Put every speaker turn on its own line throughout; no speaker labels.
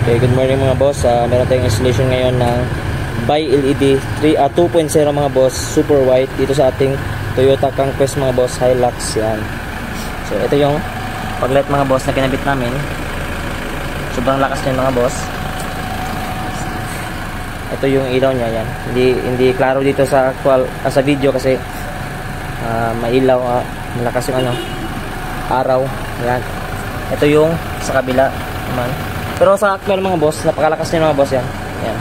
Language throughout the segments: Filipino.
Okay, good morning mga boss. Meron tayong installation ngayon ng bi-LED 2.0 mga boss, super white dito sa ating Toyota Conquest mga boss, Hilux yan. So ito yung pag-light mga boss na kinabit namin. Sobrang lakas niyan mga boss. Ito yung ilaw niya yan. Hindi klaro dito sa sa video kasi mailaw, malakas yung araw. Yan. Ito yung sa kabila naman. Pero sa actual mga boss, napakalakas niya mga boss yan. Yan.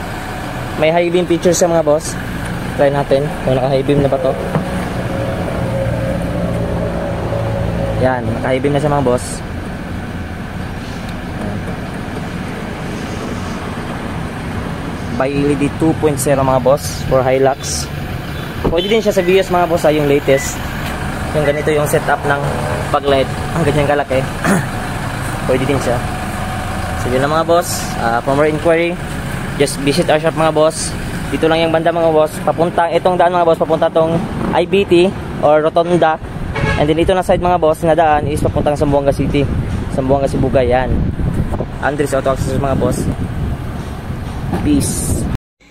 May high beam features sa mga boss. Try natin kung naka high beam na ba to. Yan, naka high beam na siya mga boss. bi-LED 2.0 mga boss for Hilux. Pwede din siya sa Vios mga boss, yung latest. Yung ganito yung setup ng pag-light. Ang ganyan kalaki. Pwede din siya. So yun lang mga boss, for more inquiry just visit our shop mga boss. Dito lang yung banda mga boss, papunta itong daan mga boss, papunta tong IBT or Rotonda, and then ito na side mga boss na daan is papuntang Zamboanga City, Zamboanga Sibugay. Yan, Andres Auto Access mga boss. Peace.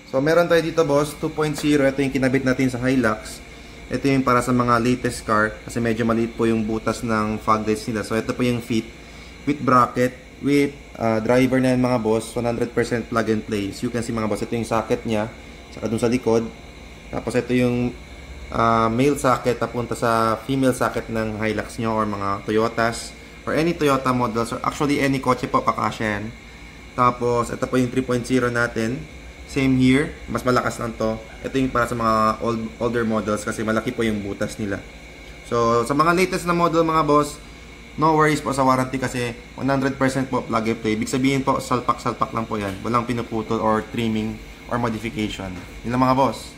So meron tayo dito boss, 2.0. Ito yung kinabit natin sa Hilux. Ito yung para sa mga latest car kasi medyo maliit po yung butas ng fog lights nila. So ito po yung fit with bracket with driver na yan mga boss, 100% plug and play. So you can see mga boss, ito yung socket nya saka dun sa likod. Tapos ito yung male socket papunta sa female socket ng Hilux nyo or mga Toyotas or any Toyota models or actually any kotse po kakasya yan. Tapos ito po yung 3.0 natin, same here, mas malakas lang to. Ito yung para sa mga older models kasi malaki po yung butas nila. So sa mga latest na model mga boss, no worries po sa warranty kasi 100% po plug and play. Ibig sabihin po, salpak-salpak lang po yan. Walang pinuputol or trimming or modification. Yun lang mga boss.